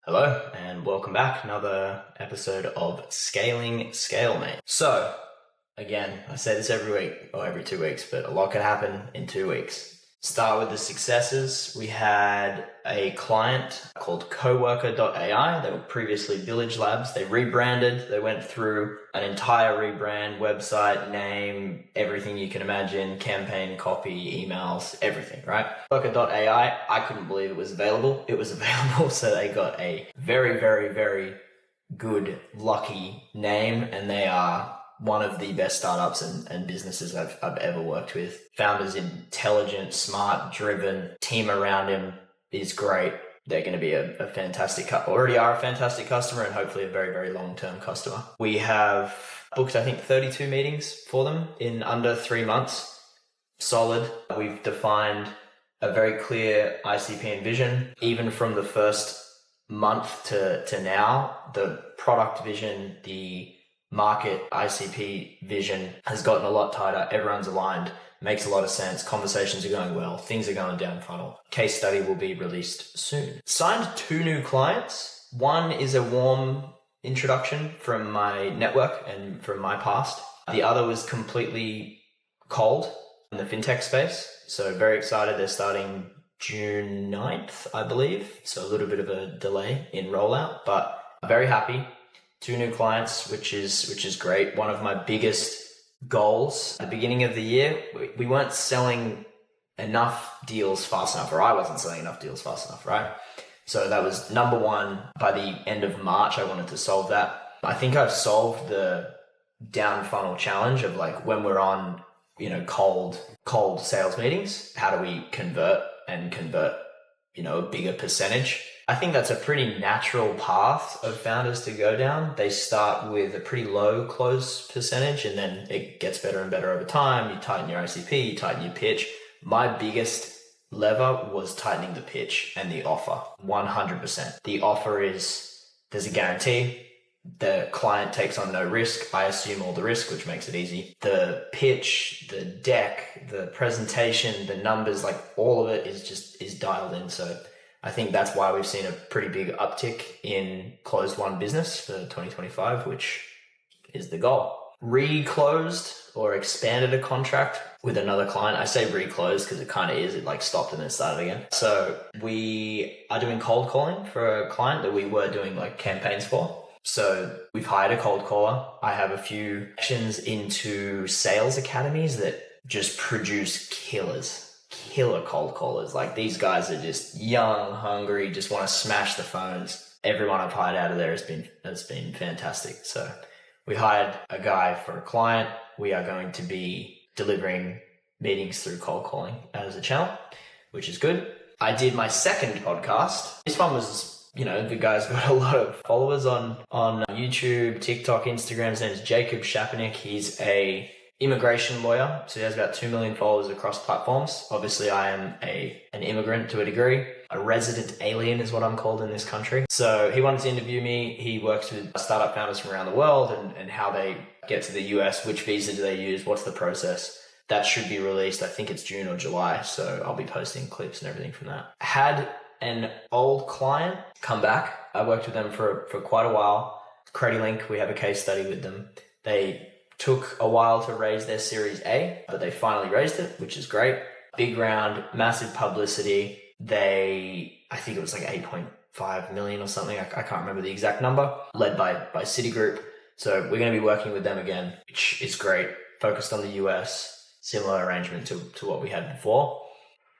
Hello and welcome back. Another episode of Scaling ScaleMate. So, again, I say this every week or every 2 weeks, but a lot can happen in 2 weeks. Start with the successes. We had a client called Coworker.ai. They were previously Village Labs. They rebranded. They went through an entire rebrand, website, name, everything you can imagine, campaign, copy, emails, everything, right? Coworker.ai, I couldn't believe it was available. It was available, so they got a very, very, very good, lucky name, and they are one of the best startups and businesses I've ever worked with. Founder's intelligent, smart, driven, team around him is great. They're going to be a fantastic, already are a fantastic customer and hopefully a very, very long-term customer. We have booked, I think, 32 meetings for them in under 3 months. Solid. We've defined a very clear ICP and vision. Even from the first month to now, the product vision, the market ICP vision has gotten a lot tighter. Everyone's aligned, makes a lot of sense. Conversations are going well. Things are going down funnel. Case study will be released soon. Signed 2 new clients. One is a warm introduction from my network and from my past. The other was completely cold in the fintech space. So very excited. They're starting June 9th, I believe. So a little bit of a delay in rollout, but very happy. 2 new clients, which is great. One of my biggest goals at the beginning of the year, we weren't selling enough deals fast enough, or I wasn't selling enough deals fast enough, right? So that was number one. By the end of March, I wanted to solve that. I think I've solved the down funnel challenge of like when we're on, cold sales meetings, how do we convert, a bigger percentage? I think that's a pretty natural path of founders to go down. They start with a pretty low close percentage and then it gets better and better over time. You tighten your ICP, you tighten your pitch. My biggest lever was tightening the pitch and the offer, 100%. The offer is, there's a guarantee. The client takes on no risk. I assume all the risk, which makes it easy. The pitch, the deck, the presentation, the numbers, like all of it is dialed in. So I think that's why we've seen a pretty big uptick in closed won business for 2025, which is the goal. Reclosed or expanded a contract with another client. I say reclosed because it kind of is. It like stopped and then started again. So we are doing cold calling for a client that we were doing like campaigns for. So we've hired a cold caller. I have a few actions into sales academies that just produce killer cold callers. Like these guys are just young, hungry, just want to smash the phones. Everyone I've hired out of there has been fantastic. So we hired a guy for a client. We are going to be delivering meetings through cold calling as a channel, which is good. I did my second podcast. This one was, the guy's got a lot of followers on YouTube, TikTok, Instagram. His name is Jacob Shapanik. He's a immigration lawyer. So he has about 2 million followers across platforms. Obviously, I am an immigrant to a degree. A resident alien is what I'm called in this country. So he wanted to interview me. He works with startup founders from around the world and how they get to the US, which visa do they use, what's the process. That should be released. I think it's June or July. So I'll be posting clips and everything from that. Had an old client come back. I worked with them for quite a while. CrediLink, we have a case study with them. They took a while to raise their Series A, but they finally raised it, which is great. Big round, massive publicity. I think it was like 8.5 million or something. I can't remember the exact number. Led by Citigroup. So we're going to be working with them again, which is great. Focused on the US, similar arrangement to what we had before.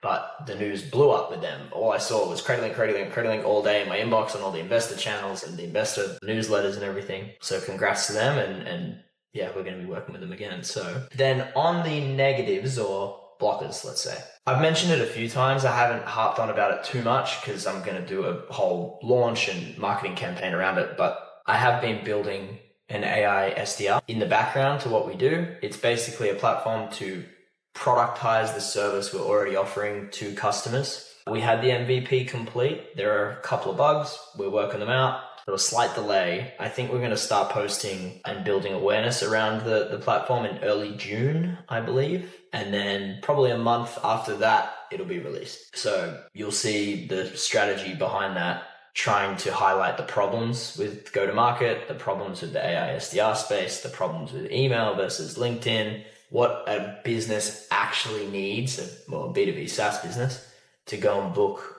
But the news blew up with them. All I saw was CrediLink all day in my inbox on all the investor channels and the investor newsletters and everything. So congrats to them and yeah, we're going to be working with them again. So then on the negatives or blockers, let's say. I've mentioned it a few times. I haven't harped on about it too much because I'm going to do a whole launch and marketing campaign around it. But I have been building an AI SDR in the background to what we do. It's basically a platform to productize the service we're already offering to customers. We had the MVP complete. There are a couple of bugs. We're working them out. There was a slight delay. I think we're going to start posting and building awareness around the platform in early June, I believe. And then probably a month after that, it'll be released. So you'll see the strategy behind that trying to highlight the problems with go-to-market, the problems with the AI SDR space, the problems with email versus LinkedIn, what a business actually needs, a B2B SaaS business, to go and book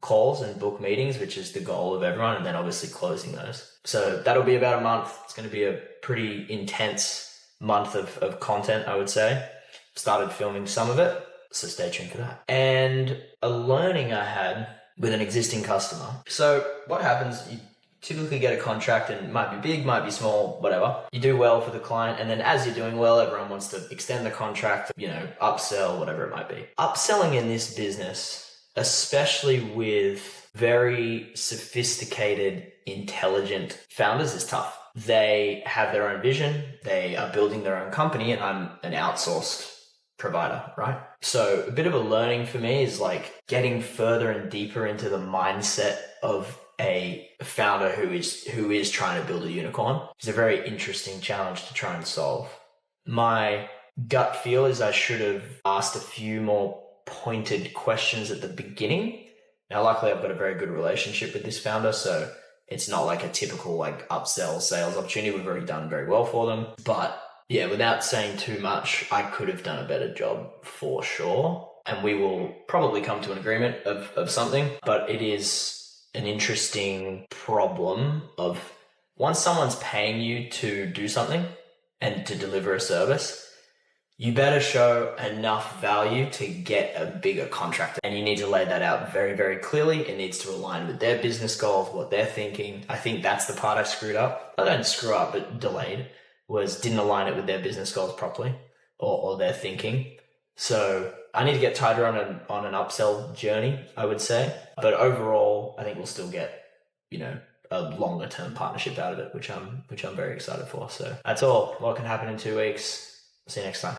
calls and book meetings, which is the goal of everyone, and then obviously closing those. So that'll be about a month. It's going to be a pretty intense month of content, I would say. Started filming some of it, so stay tuned for that. And a learning I had with an existing customer. So what happens, you typically get a contract, and it might be big, might be small, whatever. You do well for the client, and then as you're doing well, everyone wants to extend the contract, upsell, whatever it might be. Upselling in this business, especially with very sophisticated, intelligent founders, is tough. They have their own vision, they are building their own company, and I'm an outsourced provider, right? So a bit of a learning for me is like getting further and deeper into the mindset of a founder who is trying to build a unicorn. It's a very interesting challenge to try and solve. My gut feel is I should have asked a few more pointed questions at the beginning. Now, luckily, I've got a very good relationship with this founder, so it's not like a typical like upsell sales opportunity. We've already done very well for them. But yeah, without saying too much, I could have done a better job for sure. And we will probably come to an agreement of something. But it is an interesting problem of once someone's paying you to do something and to deliver a service, you better show enough value to get a bigger contract. And you need to lay that out very, very clearly. It needs to align with their business goals, what they're thinking. I think that's the part I screwed up. I don't screw up, but delayed, didn't align it with their business goals properly or their thinking. So I need to get tighter on an upsell journey, I would say. But overall, I think we'll still get, a longer term partnership out of it, which I'm very excited for. So that's all. What can happen in 2 weeks. See you next time.